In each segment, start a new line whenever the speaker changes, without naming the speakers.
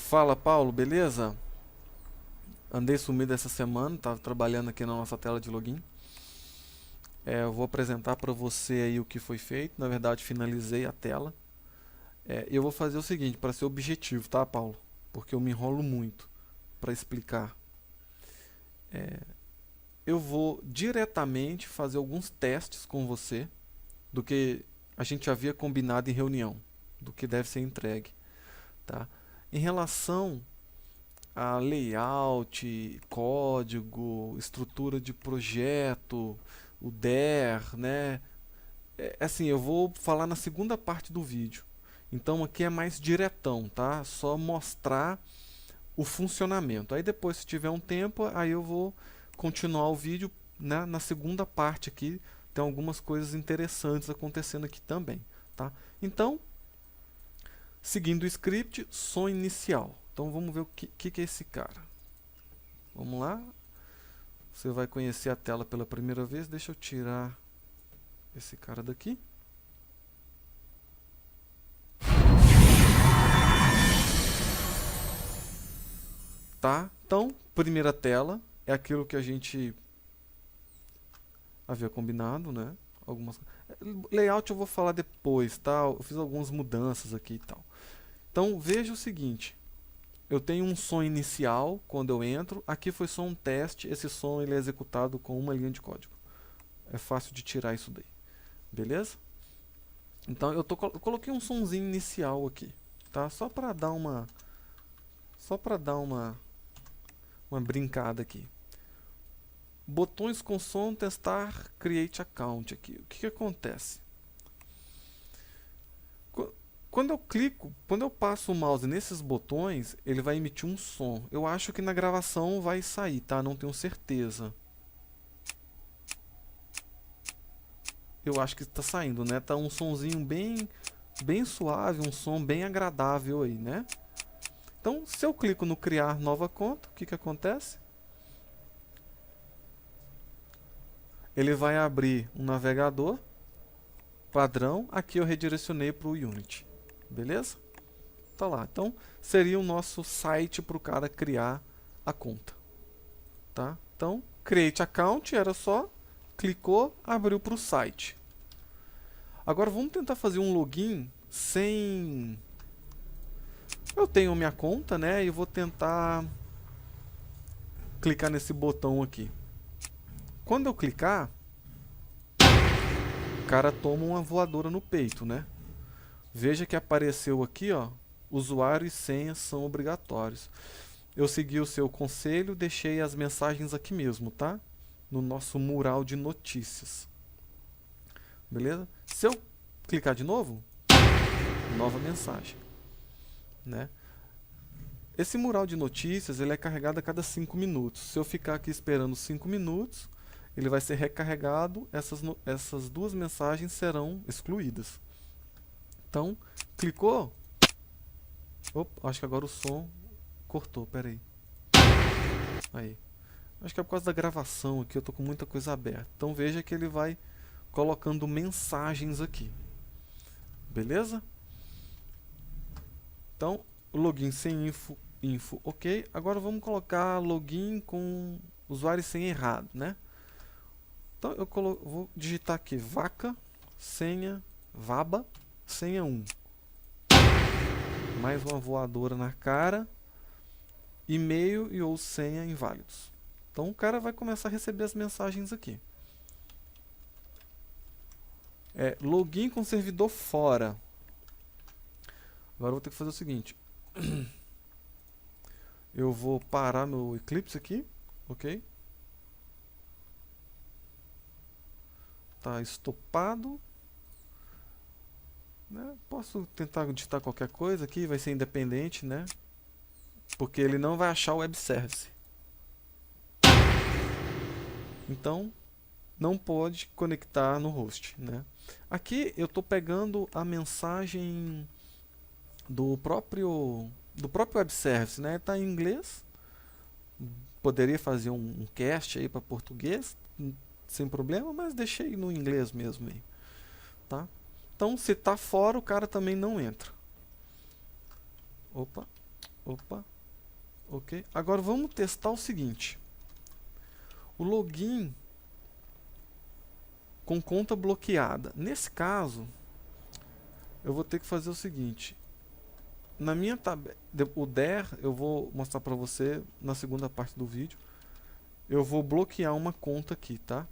Fala, Paulo, beleza? Andei sumido essa semana, estava trabalhando aqui na nossa tela de login. Eu vou apresentar para você aí o que foi feito. Na verdade, finalizei a tela. Eu vou fazer o seguinte, para ser objetivo, tá, Paulo? Porque eu me enrolo muito para explicar. Eu vou diretamente fazer alguns testes com você do que a gente havia combinado em reunião, do que deve ser entregue, tá? Em relação a layout, código, estrutura de projeto, o DER, né? Assim, eu vou falar na segunda parte do vídeo. Então aqui é mais diretão, tá? Só mostrar o funcionamento. Aí depois, se tiver um tempo, aí eu vou continuar o vídeo, né, na segunda parte aqui. Tem algumas coisas interessantes acontecendo aqui também, tá? Então, seguindo o script, som inicial. Então vamos ver o que é esse cara. Vamos lá. Você vai conhecer a tela pela primeira vez. Deixa eu tirar esse cara daqui. Tá? Então, primeira tela é aquilo que a gente havia combinado, né? Algumas layout eu vou falar depois, tá? Eu fiz algumas mudanças aqui e tal. Então, veja o seguinte. Eu tenho um som inicial quando eu entro. Aqui foi só um teste. Esse som ele é executado com uma linha de código. É fácil de tirar isso daí. Beleza? Então eu coloquei um sonzinho inicial aqui, tá? Só para dar uma brincada aqui. Botões com som, testar, create account aqui. O que acontece? Quando eu passo o mouse nesses botões, ele vai emitir um som. Eu acho que na gravação vai sair, tá? Não tenho certeza. Eu acho que está saindo, né? Tá um sonzinho bem suave, um som bem agradável aí, né? Então, se eu clico no criar nova conta, o que acontece? Ele vai abrir um navegador padrão. Aqui eu redirecionei para o Unity. Beleza? Tá lá. Então, seria o nosso site para o cara criar a conta. Tá? Então, create account era só, clicou, abriu para o site. Agora vamos tentar fazer um login sem... Eu tenho minha conta, né? E vou tentar clicar nesse botão aqui. Quando eu clicar, o cara toma uma voadora no peito, né? Veja que apareceu aqui, ó, usuário e senha são obrigatórios. Eu segui o seu conselho, deixei as mensagens aqui mesmo, tá? No nosso mural de notícias. Beleza? Se eu clicar de novo, nova mensagem, né? Esse mural de notícias ele é carregado a cada 5 minutos. Se eu ficar aqui esperando 5 minutos, ele vai ser recarregado, essas duas mensagens serão excluídas. Então, clicou. Opa, acho que agora o som cortou, peraí. Aí. Acho que é por causa da gravação aqui, eu tô com muita coisa aberta. Então veja que ele vai colocando mensagens aqui. Beleza? Então, login sem info, ok. Agora vamos colocar login com usuário e senha errado, né? Então eu vou digitar aqui vaca, senha, vaba, senha 1. Mais uma voadora na cara. E-mail e ou senha inválidos. Então o cara vai começar a receber as mensagens aqui. Login com servidor fora. Agora eu vou ter que fazer o seguinte. Eu vou parar meu Eclipse aqui, ok? Tá estopado. Né? Posso tentar digitar qualquer coisa aqui, vai ser independente, né? Porque ele não vai achar o web service. Então, não pode conectar no host, né? Aqui eu estou pegando a mensagem do próprio web service, né? Está em inglês. Poderia fazer um cast aí para português, sem problema, mas deixei no inglês mesmo aí, tá? Então, se está fora, o cara também não entra. Opa, Opa, ok. Agora vamos testar o seguinte. O login com conta bloqueada. Nesse caso, eu vou ter que fazer o seguinte. Na minha tabela, o der, eu vou mostrar para você na segunda parte do vídeo. Eu vou bloquear uma conta aqui, tá?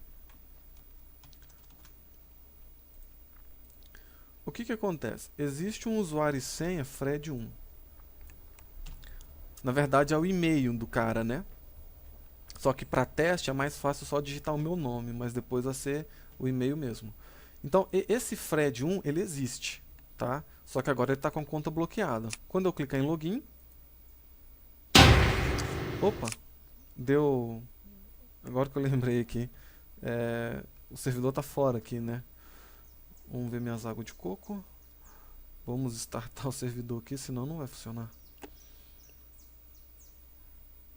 O que que acontece? Existe um usuário e senha Fred1. Na verdade é o e-mail do cara, né? Só que para teste é mais fácil só digitar o meu nome, mas depois vai ser o e-mail mesmo. Então esse Fred1, ele existe, tá? Só que agora ele está com a conta bloqueada. Quando eu clicar em login, opa, deu. Agora que eu lembrei aqui, o servidor está fora aqui, né? Vamos ver minhas águas de coco. Vamos startar o servidor aqui, senão não vai funcionar.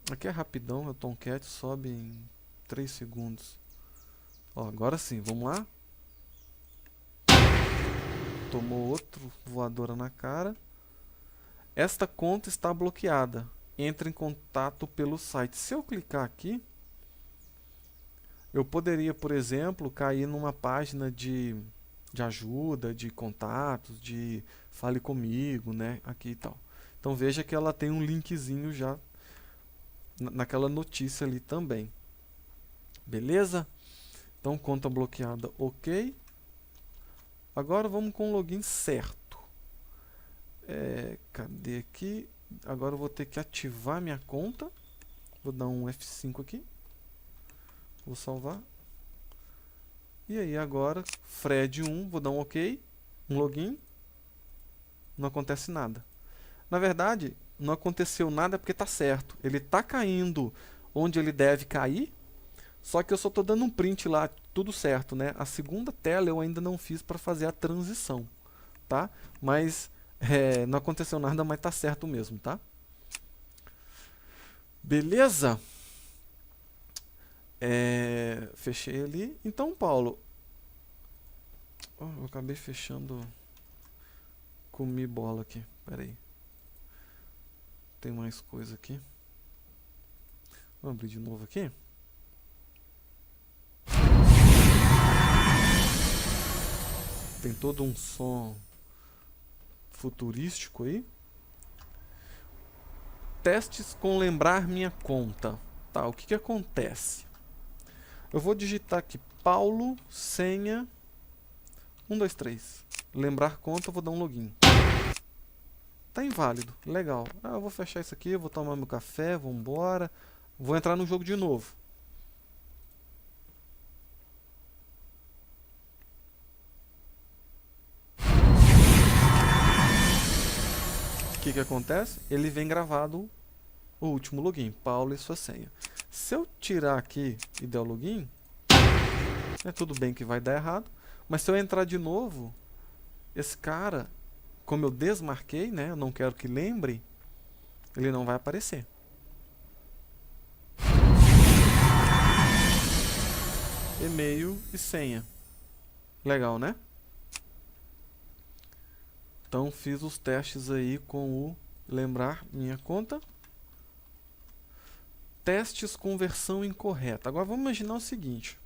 Aqui é rapidão, o Tomcat sobe em 3 segundos. Ó, agora sim, vamos lá. Tomou outro voadora na cara. Esta conta está bloqueada. Entre em contato pelo site. Se eu clicar aqui, eu poderia, por exemplo, cair numa página de ajuda, de contatos, de fale comigo, né? Aqui e tal. Então veja que ela tem um linkzinho já naquela notícia ali também. Beleza? Então conta bloqueada, ok. Agora vamos com o login certo. Cadê aqui? Agora eu vou ter que ativar minha conta. Vou dar um F5 aqui. Vou salvar. E aí agora, Fred1, vou dar um ok. Um login. Não acontece nada. Na verdade, não aconteceu nada porque está certo. Ele está caindo onde ele deve cair. Só que eu só estou dando um print lá, tudo certo, né? A segunda tela eu ainda não fiz para fazer a transição, tá? Mas não aconteceu nada, mas está certo mesmo, tá? Beleza? Fechei ali. Então, Paulo, eu acabei fechando, comi bola aqui. Pera aí. Tem mais coisa aqui. Vou abrir de novo aqui. Tem todo um som futurístico aí. Testes com lembrar minha conta. Tá, o que que acontece? Eu vou digitar aqui Paulo, senha 123. Lembrar conta, eu vou dar um login. Tá inválido, legal. Eu vou fechar isso aqui, vou tomar meu café, vou embora. Vou entrar no jogo de novo. O que que acontece? Ele vem gravado o último login, Paulo e sua senha. Se eu tirar aqui e der o login, tudo bem que vai dar errado, mas se eu entrar de novo, esse cara, como eu desmarquei, né, eu não quero que lembre, ele não vai aparecer. E-mail e senha. Legal, né? Então fiz os testes aí com o lembrar minha conta. Testes com versão incorreta. Agora vamos imaginar o seguinte.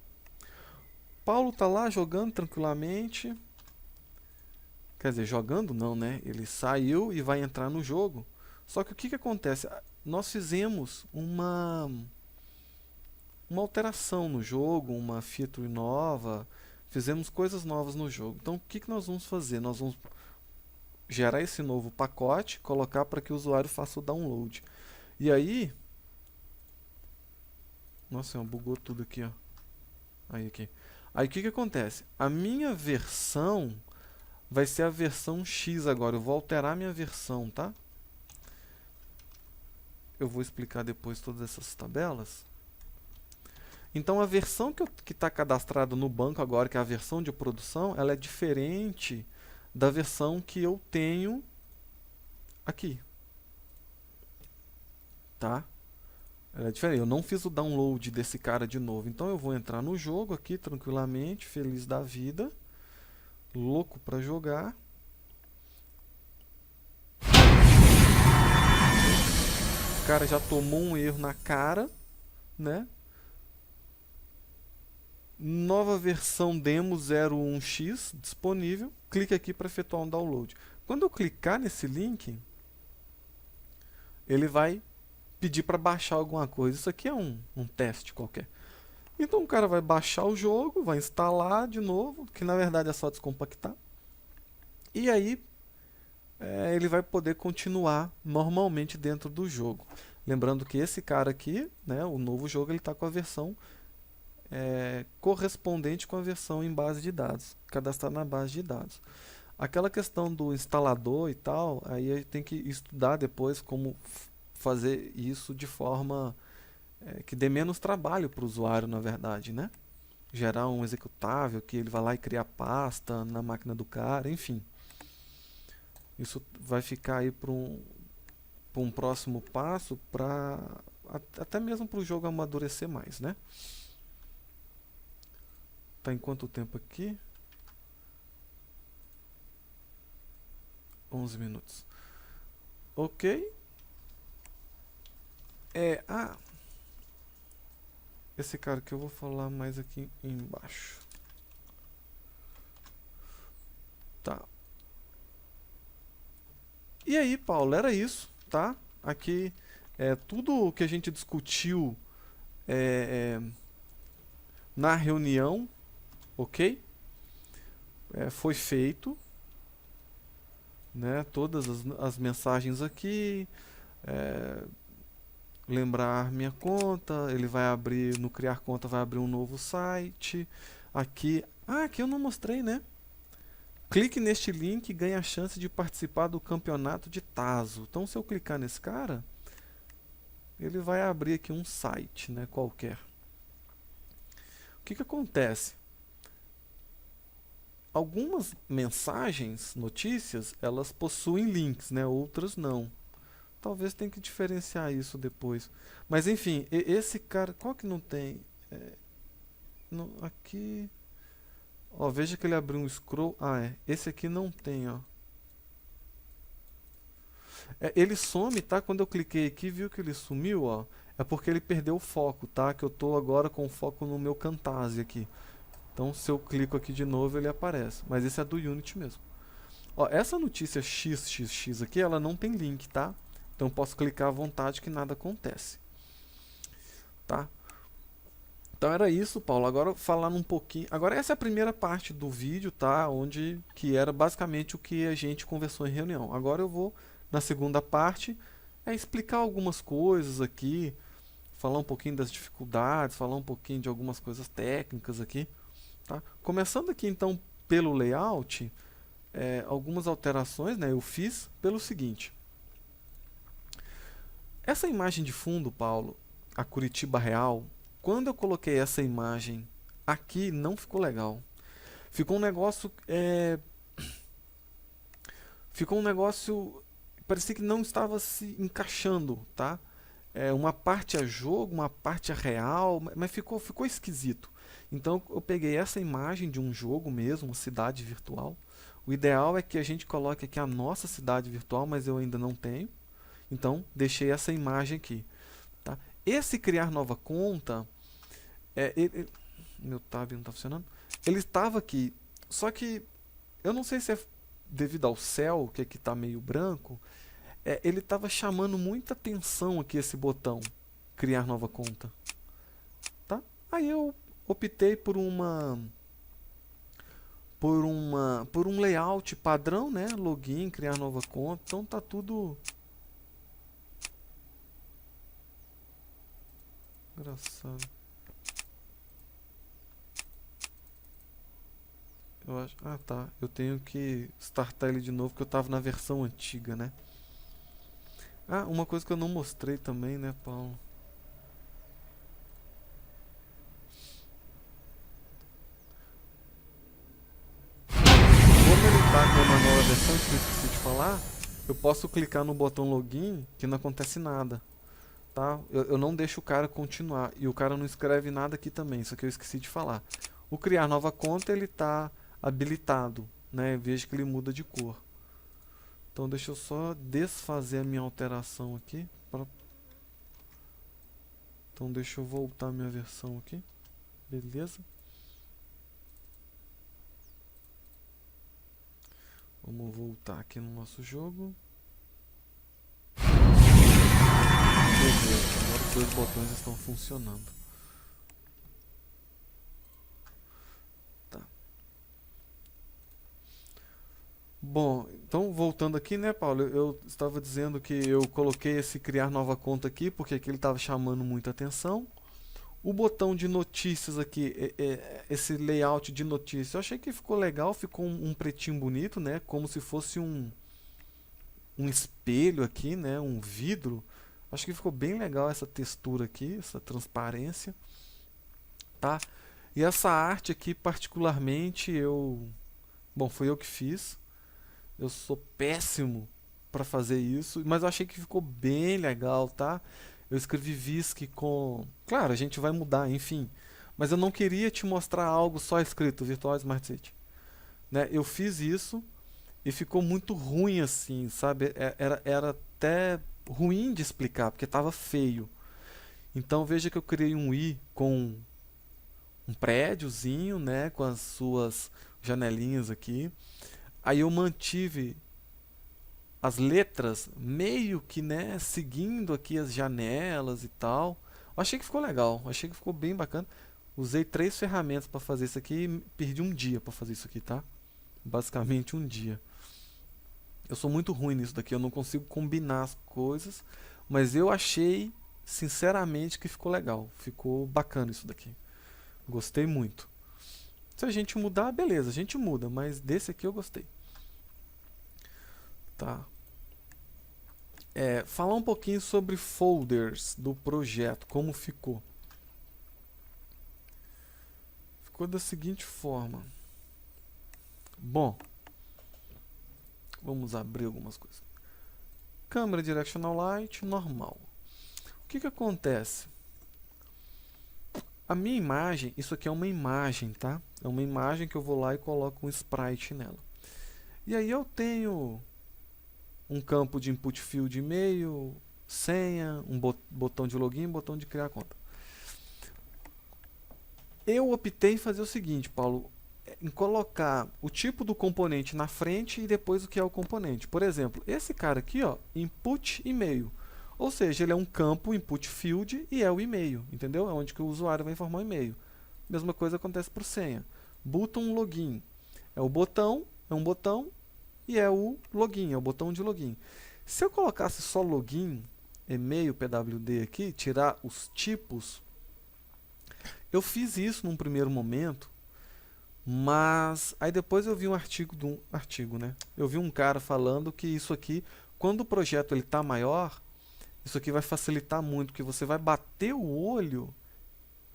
Paulo está lá jogando tranquilamente. Quer dizer, jogando não, né? Ele saiu e vai entrar no jogo. Só que o que que acontece? Nós fizemos uma alteração no jogo, uma feature nova. Fizemos coisas novas no jogo. Então o que que nós vamos fazer? Nós vamos gerar esse novo pacote, colocar para que o usuário faça o download. E aí... Nossa, bugou tudo aqui, ó. Aí o que que acontece? A minha versão vai ser a versão X agora. Eu vou alterar minha versão, tá? Eu vou explicar depois todas essas tabelas. Então a versão que está cadastrada no banco agora, que é a versão de produção, ela é diferente da versão que eu tenho aqui, tá? Ela é diferente. Eu não fiz o download desse cara de novo, então eu vou entrar no jogo aqui tranquilamente, feliz da vida, louco para jogar. cara já tomou um erro na cara, né? Nova versão demo 01x disponível. Clique aqui para efetuar um download. Quando eu clicar nesse link, ele vai pedir para baixar alguma coisa. Isso aqui é um teste qualquer. Então o cara vai baixar o jogo, vai instalar de novo, que na verdade é só descompactar. E aí ele vai poder continuar normalmente dentro do jogo. Lembrando que esse cara aqui, né, o novo jogo, ele está com a versão correspondente com a versão em base de dados, cadastrada na base de dados. Aquela questão do instalador e tal, aí a gente tem que estudar depois como fazer isso de forma que dê menos trabalho para o usuário, na verdade, né? Gerar um executável que ele vai lá e criar pasta na máquina do cara, enfim. Isso vai ficar aí para um próximo passo, até mesmo para o jogo amadurecer mais, né? Tá em quanto tempo aqui? 11 minutos. Ok. Esse cara que eu vou falar mais aqui embaixo. Tá. E aí, Paulo, era isso, tá? Aqui tudo o que a gente discutiu na reunião, ok? Foi feito, né? Todas as mensagens aqui. Lembrar minha conta, ele vai abrir, no criar conta vai abrir um novo site. Aqui eu não mostrei, né? Clique neste link e ganhe a chance de participar do campeonato de Tazo. Então, se eu clicar nesse cara, ele vai abrir aqui um site, né, qualquer. O que acontece? Algumas mensagens, notícias, elas possuem links, né, outras não. Talvez tenha que diferenciar isso depois. Mas enfim, esse cara, qual que não tem? Aqui... Ó, veja que ele abriu um scroll. Esse aqui não tem, ó. Ele some, tá? Quando eu cliquei aqui, viu que ele sumiu, ó. É porque ele perdeu o foco, tá? Que eu tô agora com o foco no meu Camtasia aqui. Então, se eu clico aqui de novo, ele aparece. Mas esse é do Unity mesmo. Ó, essa notícia XXX aqui, ela não tem link, tá? Então, eu posso clicar à vontade que nada acontece. Tá? Então era isso, Paulo. Agora falando um pouquinho. Agora essa é a primeira parte do vídeo, tá? Que era basicamente o que a gente conversou em reunião. Agora eu vou na segunda parte explicar algumas coisas aqui, falar um pouquinho das dificuldades, falar um pouquinho de algumas coisas técnicas aqui, tá? Começando aqui então pelo layout, algumas alterações, né? Eu fiz pelo seguinte. Essa imagem de fundo, Paulo, a Curitiba Real. Quando eu coloquei essa imagem aqui, não ficou legal. Ficou um negócio... ficou um negócio... Parecia que não estava se encaixando, tá? Uma parte é jogo, uma parte é real, mas ficou esquisito. Então eu peguei essa imagem de um jogo mesmo, uma cidade virtual. O ideal é que a gente coloque aqui a nossa cidade virtual, mas eu ainda não tenho. Então deixei essa imagem aqui. Tá? Esse criar nova conta... meu tab não está funcionando. Ele estava aqui, só que eu não sei se é devido ao céu, que aqui está meio branco. Ele estava chamando muita atenção aqui esse botão, criar nova conta. Tá? Aí eu optei por um layout padrão, né? Login, criar nova conta. Então tá tudo engraçado. Eu acho... tá. Eu tenho que startar ele de novo, porque eu estava na versão antiga, né? Uma coisa que eu não mostrei também, né, Paulo? Como ele está com uma nova versão, que eu esqueci de falar, eu posso clicar no botão login que não acontece nada. Tá? Eu não deixo o cara continuar. E o cara não escreve nada aqui também, isso aqui eu esqueci de falar. O criar nova conta, ele está habilitado, né? Veja que ele muda de cor. Então deixa eu só desfazer a minha alteração aqui para Então deixa eu voltar minha versão aqui. Beleza? Vamos voltar aqui no nosso jogo. Beleza, agora os dois botões estão funcionando. Tá. Bom, então voltando aqui, né, Paulo? Eu estava dizendo que eu coloquei esse criar nova conta aqui porque aqui ele estava chamando muita atenção. O botão de notícias aqui, esse layout de notícias, eu achei que ficou legal, ficou um pretinho bonito, né? Como se fosse um espelho aqui, né? Um vidro. Acho que ficou bem legal essa textura aqui, essa transparência, tá? E essa arte aqui, particularmente, bom, foi eu que fiz. Eu sou péssimo para fazer isso, mas eu achei que ficou bem legal, tá? Eu escrevi VISC com... Claro, a gente vai mudar, enfim. Mas eu não queria te mostrar algo só escrito, Virtual Smart City. Né? Eu fiz isso e ficou muito ruim assim, sabe? Era até ruim de explicar, porque estava feio. Então veja que eu criei um i com um prédiozinho, né? Com as suas janelinhas aqui. Aí eu mantive as letras meio que, né, seguindo aqui as janelas e tal. Eu achei que ficou legal, achei que ficou bem bacana. Usei 3 ferramentas para fazer isso aqui e perdi um dia para fazer isso aqui, tá? Basicamente um dia. Eu sou muito ruim nisso daqui, eu não consigo combinar as coisas, mas eu achei, sinceramente, que ficou legal. Ficou bacana isso daqui. Gostei muito. Se a gente mudar, beleza, a gente muda, mas desse aqui eu gostei. Tá. Falar um pouquinho sobre folders do projeto, como ficou. Ficou da seguinte forma. Bom, vamos abrir algumas coisas. Câmera Directional Light, normal. O que acontece? A minha imagem, isso aqui é uma imagem, tá? É uma imagem que eu vou lá e coloco um sprite nela. E aí eu tenho um campo de input field e-mail, senha, um botão de login, botão de criar conta. Eu optei em fazer o seguinte, Paulo, em colocar o tipo do componente na frente e depois o que é o componente. Por exemplo, esse cara aqui, ó, input e-mail. Ou seja, ele é um campo input field e é o e-mail, entendeu? É onde que o usuário vai informar o e-mail. Mesma coisa acontece para o senha. Button login. É um botão e é o login, é o botão de login. Se eu colocasse só login, e-mail, pwd aqui, tirar os tipos, eu fiz isso num primeiro momento, mas aí depois eu vi um artigo, né? Eu vi um cara falando que isso aqui, quando o projeto ele tá maior, isso aqui vai facilitar muito, porque você vai bater o olho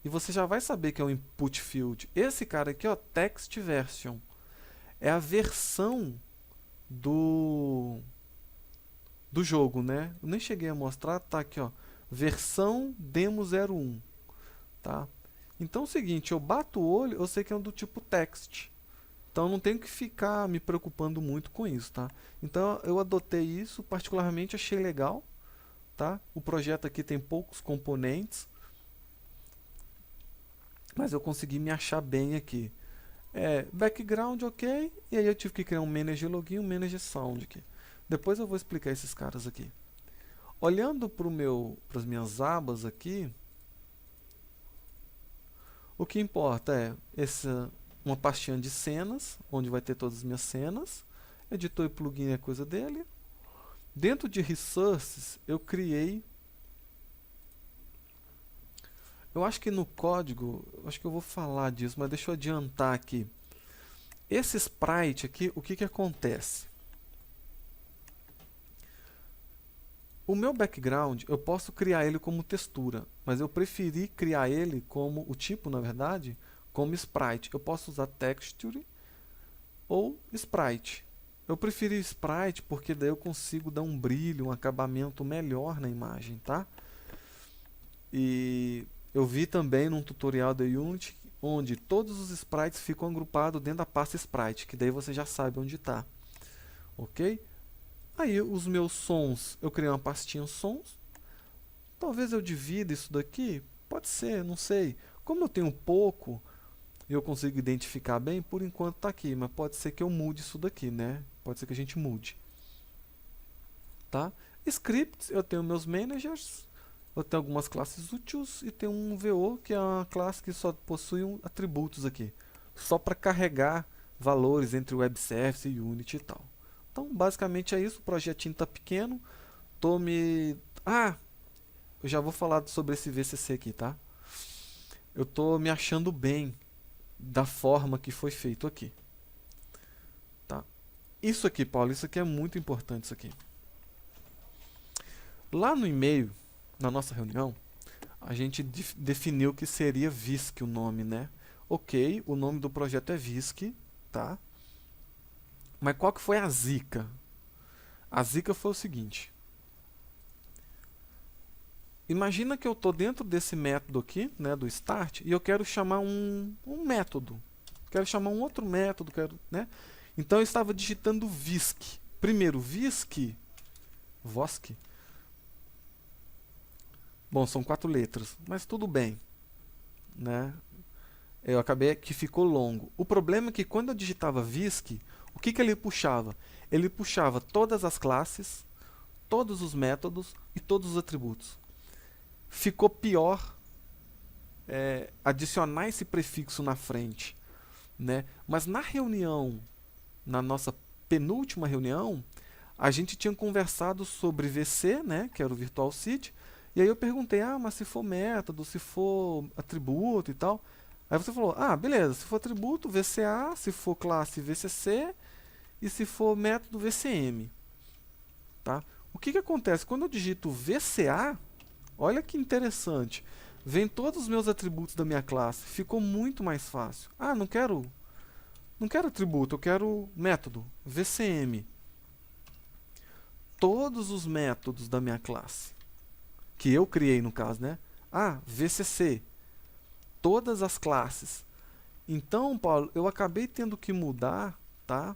e você já vai saber que é um input field. Esse cara aqui, ó, text version, é a versão do jogo, né? Eu nem cheguei a mostrar, tá aqui, ó, versão demo 01, tá? Então é o seguinte, eu bato o olho, eu sei que é do tipo text. Então eu não tenho que ficar me preocupando muito com isso, tá? Então eu adotei isso, particularmente achei legal, tá? O projeto aqui tem poucos componentes, mas eu consegui me achar bem aqui. Background, ok, e aí eu tive que criar um Manage Login e um Manage Sound aqui. Depois eu vou explicar esses caras aqui. Olhando para as minhas abas aqui, o que importa é uma pastinha de cenas, onde vai ter todas as minhas cenas. Editor e plugin é coisa dele. Dentro de Resources, eu criei... Eu acho que no código, acho que eu vou falar disso, mas deixa eu adiantar aqui. Esse sprite aqui, o que acontece? O meu background, eu posso criar ele como textura, mas eu preferi criar ele como, o tipo na verdade, como sprite. Eu posso usar texture ou sprite. Eu preferi sprite porque daí eu consigo dar um brilho, um acabamento melhor na imagem, tá? E eu vi também num tutorial da Unity, onde todos os sprites ficam agrupados dentro da pasta sprite, que daí você já sabe onde está. Ok? Aí os meus sons, eu criei uma pastinha sons. Talvez eu divida isso daqui, pode ser, não sei. Como eu tenho pouco e eu consigo identificar bem, por enquanto está aqui, mas pode ser que eu mude isso daqui, né? Pode ser que a gente mude. Tá? Scripts, eu tenho meus managers, eu tenho algumas classes úteis e tenho um VO, que é uma classe que só possui atributos aqui, só para carregar valores entre web service e Unity e tal. Então, basicamente é isso, o projetinho está pequeno, eu já vou falar sobre esse VCC aqui, tá? Eu tô me achando bem da forma que foi feito aqui. Tá? Isso aqui, Paulo, isso aqui é muito importante, isso aqui. Lá no e-mail, na nossa reunião, a gente definiu que seria VISC o nome, né? Ok, o nome do projeto é VISC, tá? Mas qual que foi a zica? A zica foi o seguinte. Imagina que eu estou dentro desse método aqui, né, do start, e eu quero chamar um método. Quero chamar um outro método, né? Então eu estava digitando VISC. Primeiro, VISC, VOSC. Bom, são 4 letras, mas tudo bem, né? Eu acabei que ficou longo. O problema é que quando eu digitava VISC, o que ele puxava? Ele puxava todas as classes, todos os métodos e todos os atributos. Ficou pior adicionar esse prefixo na frente, né? Mas na reunião, na nossa penúltima reunião, a gente tinha conversado sobre VC, né, que era o Virtual City, e aí eu perguntei, mas se for método, se for atributo e tal, aí você falou, beleza, se for atributo, VCA, se for classe, VCC, e se for método, VCM. Tá? O que acontece? Quando eu digito VCA, olha que interessante, vem todos os meus atributos da minha classe, ficou muito mais fácil. Não quero atributo, eu quero método, VCM. Todos os métodos da minha classe, que eu criei no caso, né? VCC, todas as classes. Então, Paulo, eu acabei tendo que mudar, tá?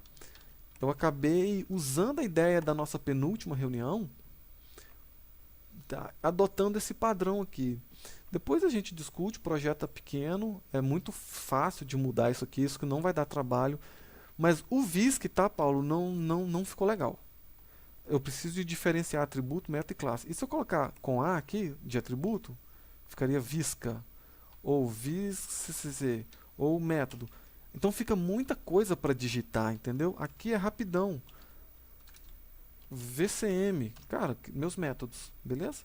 Eu acabei usando a ideia da nossa penúltima reunião, tá? Adotando esse padrão aqui. Depois a gente discute, o projeto é pequeno, é muito fácil de mudar isso aqui, isso que não vai dar trabalho. Mas o VISC, tá, Paulo, não ficou legal. Eu preciso de diferenciar atributo, método e classe. E se eu colocar com A aqui, de atributo, ficaria VISCA, ou VISC, ou método. Então fica muita coisa para digitar, entendeu? Aqui é rapidão. VCM, cara, meus métodos, beleza?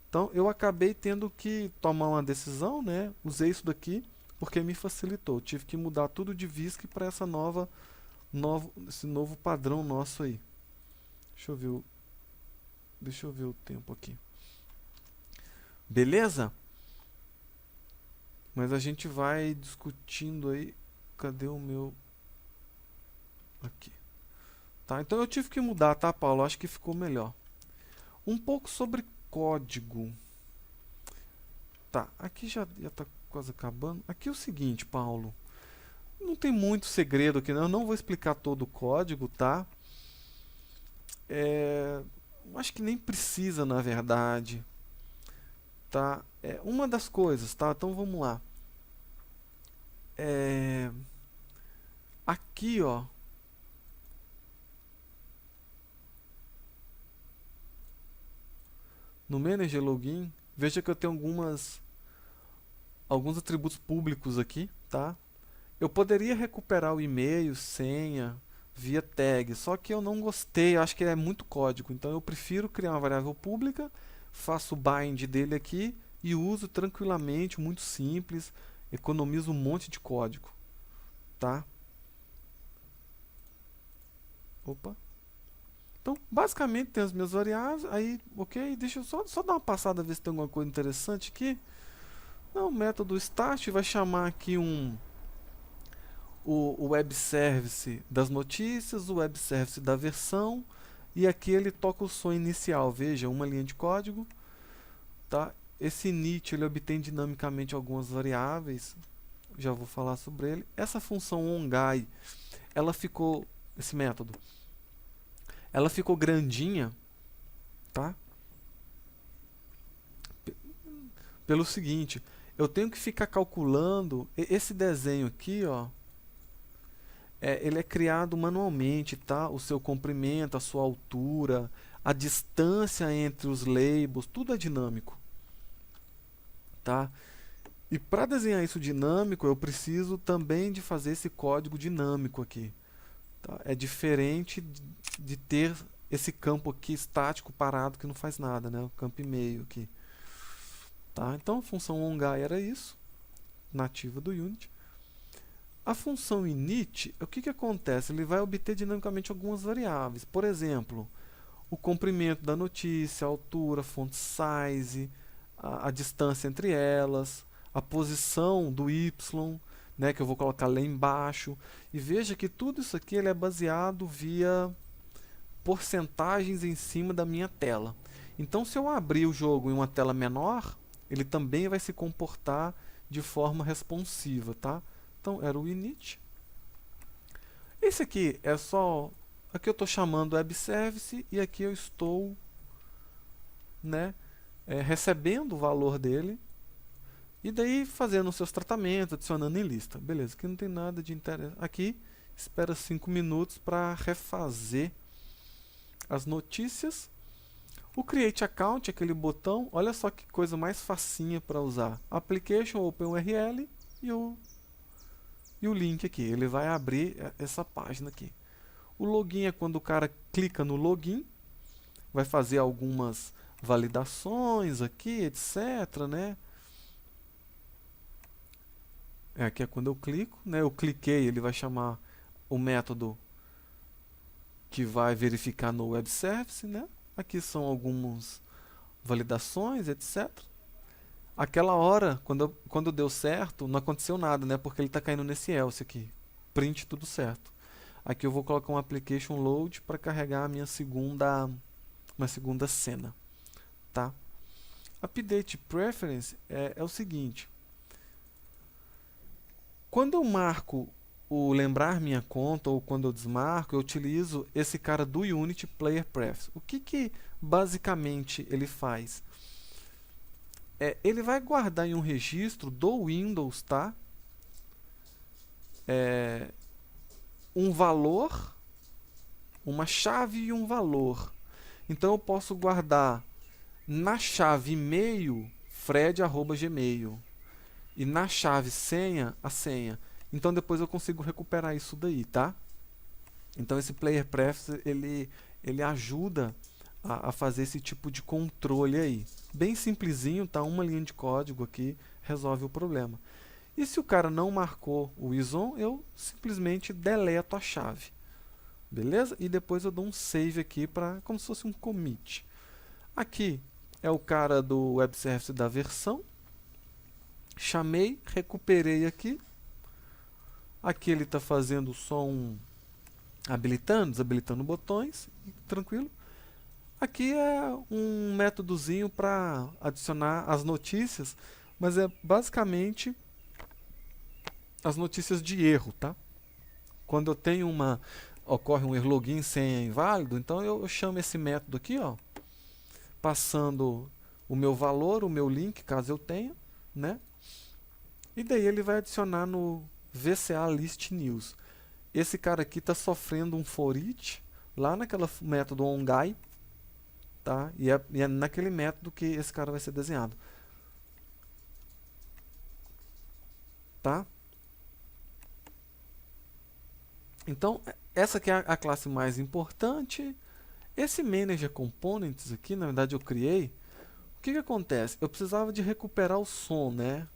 Então eu acabei tendo que tomar uma decisão, né? Usei isso daqui porque me facilitou. Tive que mudar tudo de VISC para esse novo padrão nosso aí. Deixa eu ver o tempo aqui. Beleza? Mas a gente vai discutindo aí. Cadê o meu? Aqui. Tá, então eu tive que mudar, tá, Paulo? Acho que ficou melhor. Um pouco sobre código. Tá, aqui já tá quase acabando. Aqui é o seguinte, Paulo. Não tem muito segredo aqui, não. Eu não vou explicar todo o código, tá? Acho que nem precisa, na verdade. Tá? Uma das coisas, tá? Então vamos lá. Aqui, ó. No Manager Login, veja que eu tenho alguns atributos públicos aqui, tá? Eu poderia recuperar o e-mail, senha, via tag, só que eu não gostei, acho que é muito código, então eu prefiro criar uma variável pública, faço o bind dele aqui e uso tranquilamente, muito simples, economizo um monte de código, tá? Opa. Então, basicamente tem as minhas variáveis, aí, ok, deixa eu só dar uma passada, ver se tem alguma coisa interessante aqui. Não, o método start vai chamar aqui o web service das notícias, o web service da versão, e aqui ele toca o som inicial, veja, uma linha de código, tá? Esse init ele obtém dinamicamente algumas variáveis, já vou falar sobre ele. Essa função onGuy, esse método, ela ficou grandinha, tá? Pelo seguinte, eu tenho que ficar calculando esse desenho aqui, ó, ele é criado manualmente, tá? O seu comprimento, a sua altura, a distância entre os labels, tudo é dinâmico, tá? E para desenhar isso dinâmico, eu preciso também de fazer esse código dinâmico aqui, tá? É diferente de ter esse campo aqui estático parado que não faz nada, né? O campo e meio aqui, tá? Então a função onGuy era isso, nativa do Unity. A função init, o que acontece? Ele vai obter dinamicamente algumas variáveis. Por exemplo, o comprimento da notícia, a altura, font size, a distância entre elas, a posição do y, né, que eu vou colocar lá embaixo. E veja que tudo isso aqui ele é baseado via porcentagens em cima da minha tela. Então, se eu abrir o jogo em uma tela menor, ele também vai se comportar de forma responsiva, tá? Então, era o init. Esse aqui é só... Aqui eu estou chamando web service e aqui eu estou, né, recebendo o valor dele e daí fazendo os seus tratamentos, adicionando em lista. Beleza, aqui não tem nada de interessante. Aqui, espera 5 minutos para refazer as notícias. O Create Account, aquele botão, olha só que coisa mais facinha para usar. Application, OpenURL e o link aqui. Ele vai abrir essa página aqui. O login é quando o cara clica no login, vai fazer algumas validações aqui, etc, né? Aqui é quando eu clico, né? Eu cliquei, ele vai chamar o método que vai verificar no web service, né? Aqui são algumas validações, etc. Aquela hora, quando deu certo, não aconteceu nada, né? Porque ele está caindo nesse else aqui. Print tudo certo. Aqui eu vou colocar um application load para carregar a minha segunda cena, tá? Update preference é o seguinte. Quando eu marco o lembrar minha conta ou quando eu desmarco, eu utilizo esse cara do Unity Player Preference. O que basicamente ele faz? Ele vai guardar em um registro do Windows, tá? Um valor, uma chave e um valor. Então eu posso guardar na chave e-mail fred@gmail e na chave senha a senha. Então depois eu consigo recuperar isso daí, tá? Então esse player preference ele ajuda a fazer esse tipo de controle aí. Bem simplesinho, tá? Uma linha de código aqui resolve o problema. E se o cara não marcou o ISON, eu simplesmente deleto a chave. Beleza? E depois eu dou um save aqui para como se fosse um commit. Aqui é o cara do web service da versão. Chamei, recuperei aqui. Aqui ele está fazendo só habilitando, desabilitando botões, tranquilo. Aqui é um métodozinho para adicionar as notícias, mas é basicamente as notícias de erro, tá? Quando eu tenho ocorre um erro login senha inválido, então eu chamo esse método aqui, ó, passando o meu valor, o meu link, caso eu tenha, né? E daí ele vai adicionar no VCA List News. Esse cara aqui está sofrendo um for each lá naquela método onGuy, tá? E é naquele método que esse cara vai ser desenhado, tá? Então essa aqui é a classe mais importante. Esse Manager Components aqui, na verdade eu criei. O que acontece? Eu precisava de recuperar o som, né?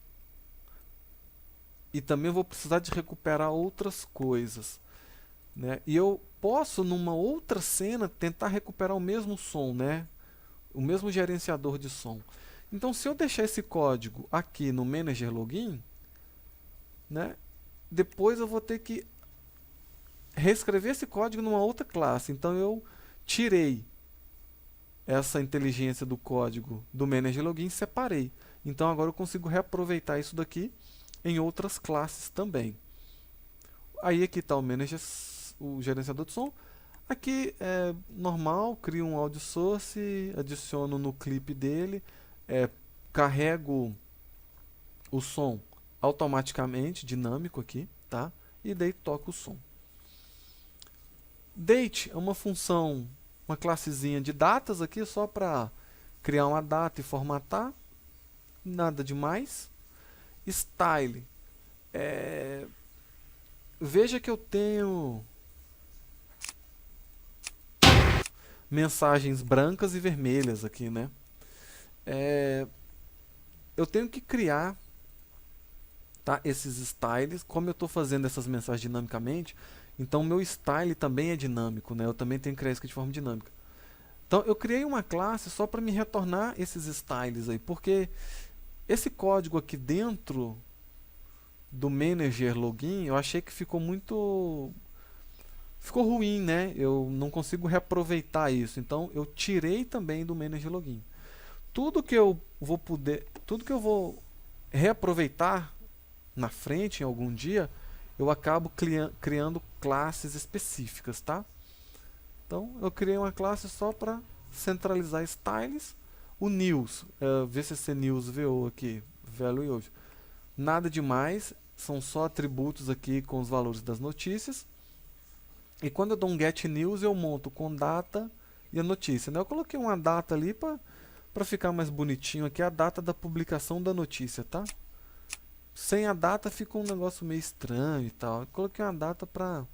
E também vou precisar de recuperar outras coisas, né? E eu posso, numa outra cena, tentar recuperar o mesmo som, né? O mesmo gerenciador de som. Então, se eu deixar esse código aqui no Manager Login, né? Depois eu vou ter que reescrever esse código numa outra classe. Então, eu tirei essa inteligência do código do Manager Login e separei. Então, agora eu consigo reaproveitar isso daqui em outras classes também. Aí aqui está o Manager, o gerenciador de som. Aqui é normal, crio um audio source, adiciono no clipe dele, carrego o som automaticamente, dinâmico aqui, tá? E daí toco o som. Date é uma função, uma classezinha de datas aqui, só para criar uma data e formatar, nada demais. Style, veja que eu tenho mensagens brancas e vermelhas aqui, né? Eu tenho que criar, tá, esses styles. Como eu estou fazendo essas mensagens dinamicamente, então meu style também é dinâmico, né? Eu também tenho que criar isso aqui de forma dinâmica. Então eu criei uma classe só para me retornar esses styles aí, porque esse código aqui dentro do manager login eu achei que ficou ruim, né? Eu não consigo reaproveitar isso. Então eu tirei também do manager login. Tudo que eu vou reaproveitar na frente em algum dia, eu acabo criando classes específicas, tá? Então eu criei uma classe só para centralizar styles. O news, VCC news VO aqui, value hoje. Nada demais, são só atributos aqui com os valores das notícias. E quando eu dou um get news, eu monto com data e a notícia, né? Eu coloquei uma data ali para ficar mais bonitinho aqui, a data da publicação da notícia, tá? Sem a data fica um negócio meio estranho e tal. Eu coloquei uma data para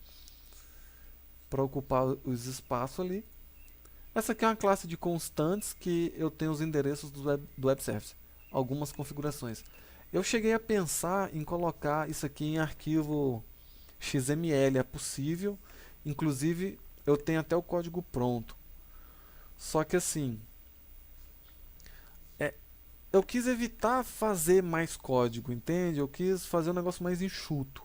ocupar os espaços ali. Essa aqui é uma classe de constantes que eu tenho os endereços do web service, algumas configurações. Eu cheguei a pensar em colocar isso aqui em arquivo XML, é possível. Inclusive, eu tenho até o código pronto. Só que assim, eu quis evitar fazer mais código, entende? Eu quis fazer um negócio mais enxuto.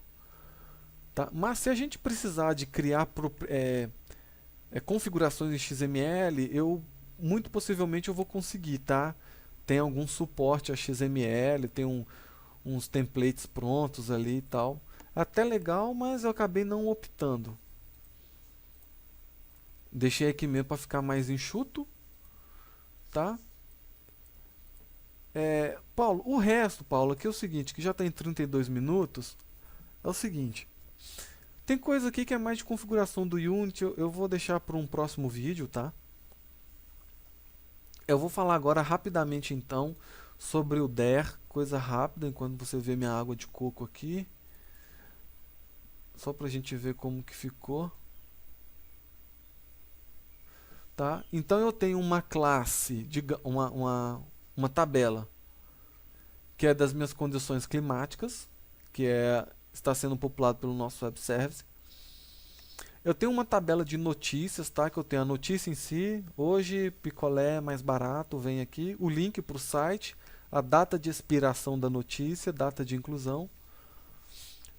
Tá? Mas se a gente precisar de criar configurações em XML, muito possivelmente eu vou conseguir, tá? Tem algum suporte a XML, tem uns templates prontos ali e tal. Até legal, mas eu acabei não optando. Deixei aqui mesmo para ficar mais enxuto, tá? Paulo, o resto, Paulo, aqui é o seguinte, que já está em 32 minutos, é o seguinte. Tem coisa aqui que é mais de configuração do Unity, eu vou deixar para um próximo vídeo, tá? Eu vou falar agora rapidamente então sobre o there, coisa rápida, enquanto você vê minha água de coco aqui. Só para a gente ver como que ficou. Tá? Então eu tenho uma classe, uma tabela, que é das minhas condições climáticas, que está sendo populado pelo nosso web service. Eu tenho uma tabela de notícias, tá? Que eu tenho a notícia em si, hoje picolé mais barato, vem aqui, o link para o site, a data de expiração da notícia, data de inclusão.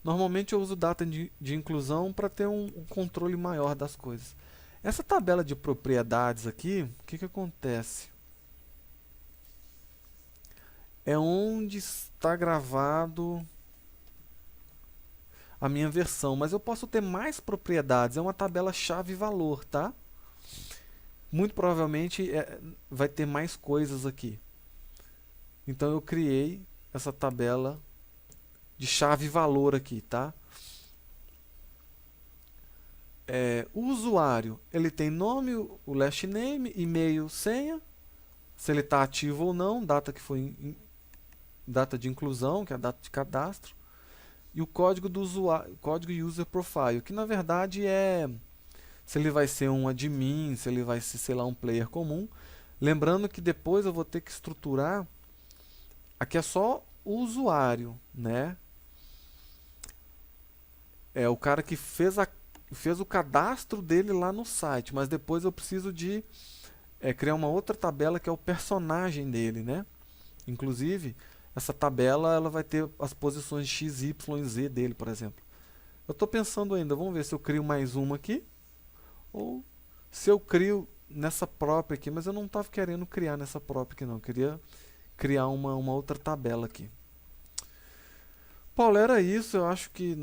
Normalmente eu uso data de inclusão para ter um controle maior das coisas. Essa tabela de propriedades aqui, o que acontece? É onde está gravado a minha versão, mas eu posso ter mais propriedades, é uma tabela chave-valor, tá? Muito provavelmente vai ter mais coisas aqui. Então eu criei essa tabela de chave-valor aqui, tá? O usuário, ele tem nome, o last name, e-mail, senha, se ele está ativo ou não, data data de inclusão, que é a data de cadastro, e o código do usuário, código user profile, que na verdade é se ele vai ser um admin, se ele vai ser, sei lá, um player comum. Lembrando que depois eu vou ter que estruturar, aqui é só o usuário, né? É o cara que fez o cadastro dele lá no site, mas depois eu preciso de criar uma outra tabela que é o personagem dele, né? Inclusive, essa tabela ela vai ter as posições X, Y e Z dele, por exemplo. Eu estou pensando ainda, vamos ver se eu crio mais uma aqui, ou se eu crio nessa própria aqui, mas eu não estava querendo criar nessa própria aqui não, eu queria criar uma outra tabela aqui. Paulo, era isso, eu acho que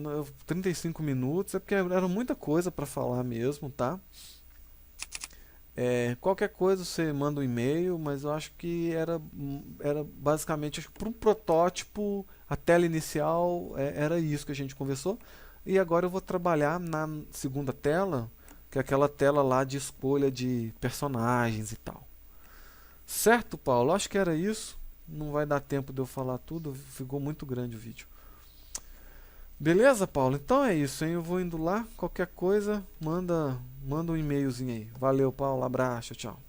35 minutos, é porque era muita coisa para falar mesmo, tá? Qualquer coisa você manda um e-mail, mas eu acho que era basicamente, acho que para um protótipo, a tela inicial era isso que a gente conversou. E agora eu vou trabalhar na segunda tela, que é aquela tela lá de escolha de personagens e tal. Certo, Paulo? Acho que era isso. Não vai dar tempo de eu falar tudo, ficou muito grande o vídeo. Beleza, Paulo? Então é isso, hein? Eu vou indo lá. Qualquer coisa, manda um e-mailzinho aí. Valeu, Paulo. Abraço, tchau.